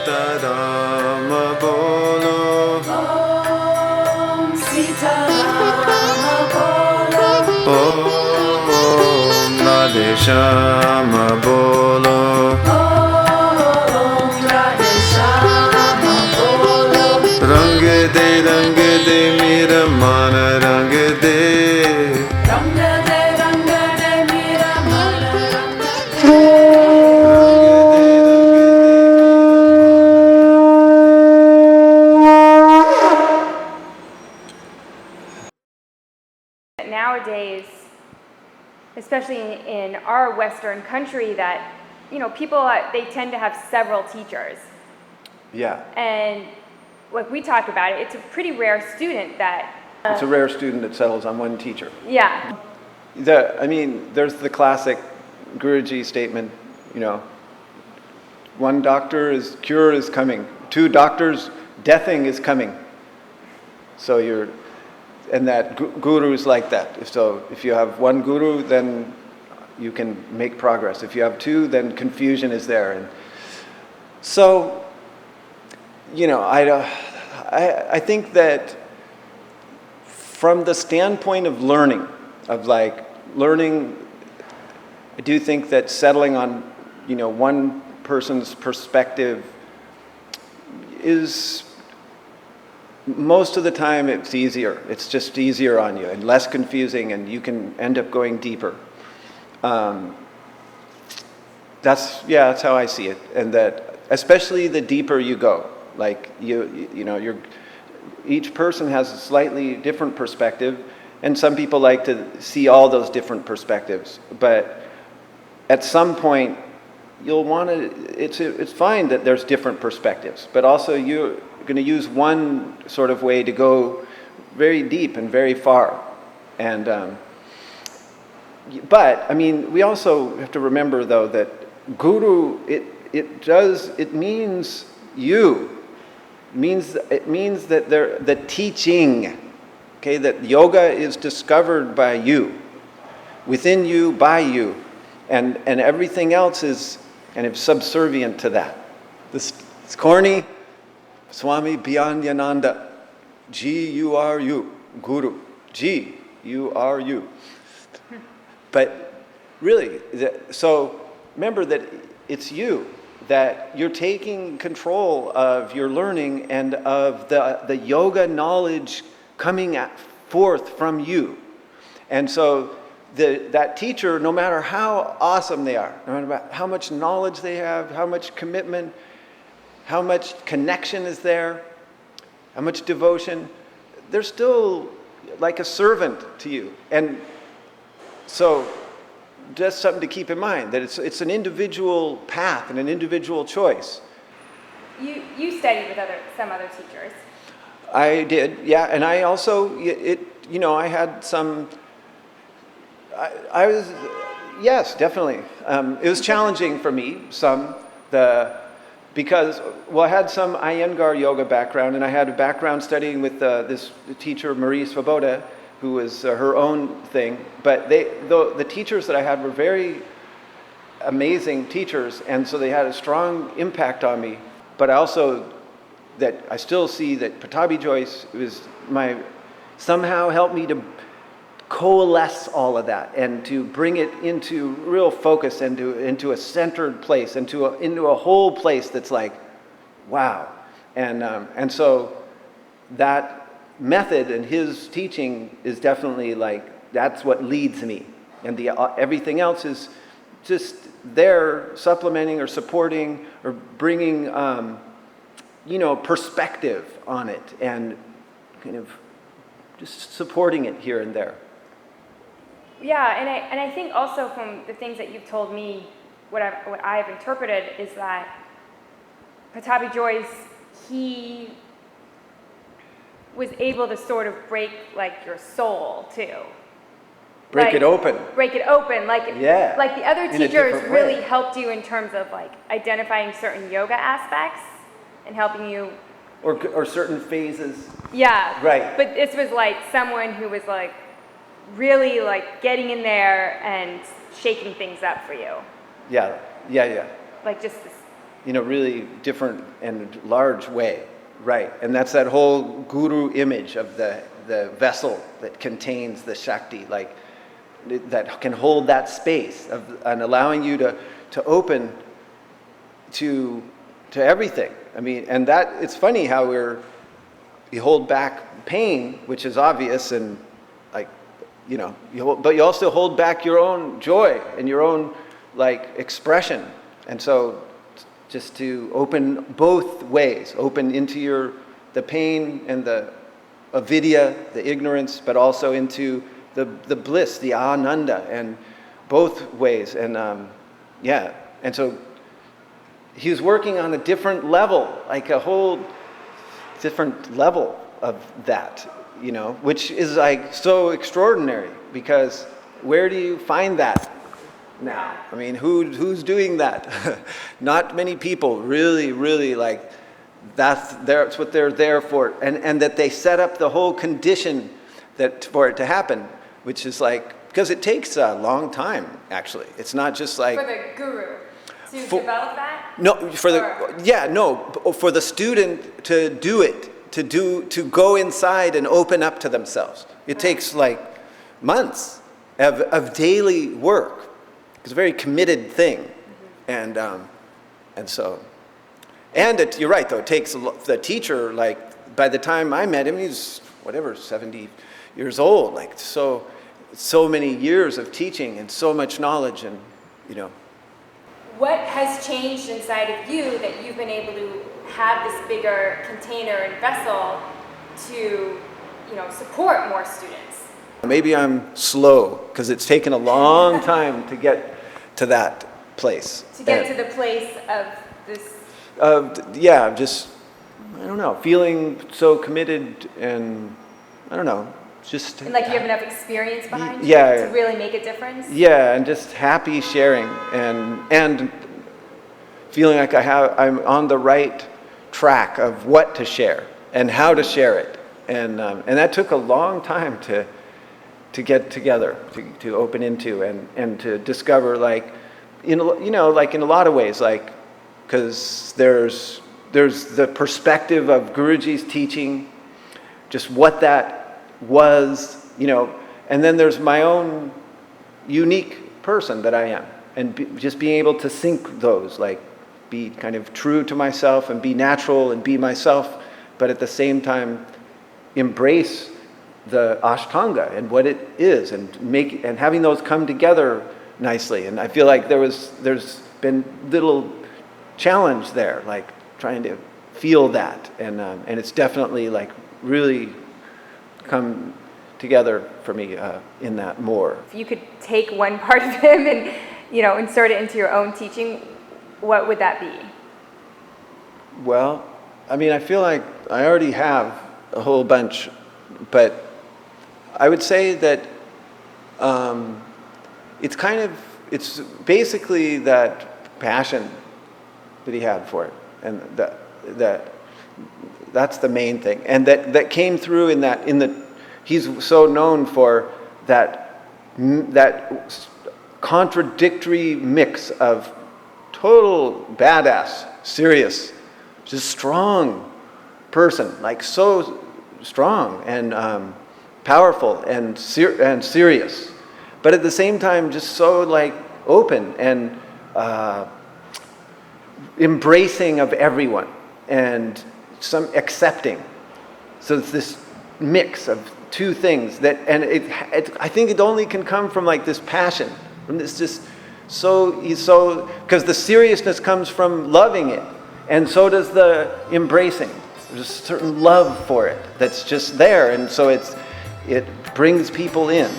Sitarama bolo. Om Sitarama bolo. Om Radhe Shama bolo. Om Radhe Shama bolo. Rang de mera man rang de. Rang de mera man rang de. Nowadays, especially in our Western country, that people they tend to have several teachers, Yeah. and like we talk about it, it's a pretty rare student that. It's a rare student that settles on one teacher. Yeah. There's the classic Guruji statement, one doctor's cure is coming, two doctors' deathing is coming. So and that guru is like that. So if you have one guru, then you can make progress. If you have two, then confusion is there. And so, I think that from the standpoint of learning, I do think that settling on, one person's perspective is, most of the time it's easier. It's just easier on you and less confusing, and you can end up going deeper. That's how I see it. And that especially the deeper you go, like each person has a slightly different perspective, and some people like to see all those different perspectives. But at some point, you'll want to. It's fine that there's different perspectives, but also you're going to use one sort of way to go very deep and very far. And but we also have to remember though that guru it means you. It means that the teaching, okay, that yoga is discovered by you, within you, by you, and everything else is kind of subservient to that. It's corny. Swami Bhyanyananda, G-U-R-U, Guru, G-U-R-U. But really, so remember that it's you, that you're taking control of your learning and of the yoga knowledge coming forth from you. And so that teacher, no matter how awesome they are, no matter how much knowledge they have, how much commitment, how much connection is there, how much devotion, they're still like a servant to you. And so just something to keep in mind, that it's an individual path and an individual choice. You studied with some other teachers. I did, yeah, and I also, I had some, I was, yes, definitely. It was challenging for me, because I had some Iyengar yoga background, and I had a background studying with this teacher, Marie Svoboda, who was her own thing. But the teachers that I had were very amazing teachers, and so they had a strong impact on me. But I still see that Pattabhis Jois somehow helped me to coalesce all of that and to bring it into real focus and into a centered place, into a whole place that's like, wow. And so that method and his teaching is definitely like, that's what leads me. And everything else is just there supplementing or supporting or bringing, perspective on it and kind of just supporting it here and there. Yeah, and I think also from the things that you've told me, what I've interpreted is that Pattabhis Jois, he was able to sort of break like your soul too. Break it open. Break it open, like the other In a teachers different really way. helped you in terms of like identifying certain yoga aspects and helping you. Or certain phases. Yeah. Right. But this was like someone who was like really like getting in there and shaking things up for you. Yeah. Like just this. in a really different and large way, right? And that's that whole guru image of the vessel that contains the Shakti, like that can hold that space and allowing you to open to everything. I mean, and that it's funny how you hold back pain, which is obvious, and like, you know, but you also hold back your own joy and your own like expression. And so just to open both ways, open into the pain and the avidya, the ignorance, but also into the bliss, the ananda, and both ways. And yeah, and so he was working on a different level, like a whole different level of that, you know, which is like so extraordinary, because where do you find that now? I mean, who's doing that? Not many people really, really, like that's what they're there for, and that they set up the whole condition for it to happen, which is like, because it takes a long time, actually. It's not just like For the guru to develop that? No, for the student to do it, to go inside and open up to themselves. It takes like months of daily work. It's a very committed thing, and so, and you're right though. It takes the teacher, like by the time I met him, he's 70 years old. Like so many years of teaching and so much knowledge, and you know. What has changed inside of you that you've been able to have this bigger container and vessel to, you know, support more students? Maybe I'm slow, because it's taken a long time to get to that place. To get to the place of this. Yeah, just, I don't know, feeling so committed, and I don't know, just. And like you have enough experience behind you yeah, to really make a difference? Yeah, and just happy sharing, and feeling like I'm on the right track of what to share and how to share it, and that took a long time to get together, to open into, and to discover, like, like in a lot of ways, like, because there's the perspective of Guruji's teaching, just what that was, and then there's my own unique person that I am, and just being able to sync those, like be kind of true to myself and be natural and be myself, but at the same time embrace the Ashtanga and what it is, and having those come together nicely. And I feel like there's been little challenge there, like trying to feel that, and it's definitely like really come together for me in that more. If you could take one part of him and, insert it into your own teaching, what would that be? Well, I mean, I feel like I already have a whole bunch, but I would say that it's basically that passion that he had for it, and that's the main thing, and that came through he's so known for that contradictory mix of total badass, serious, just strong person, like so strong and powerful and serious, but at the same time just so like open and embracing of everyone and some accepting. So it's this mix of two things I think it only can come from like this passion, from this just because the seriousness comes from loving it, and so does the embracing. There's a certain love for it that's just there, and so it brings people in.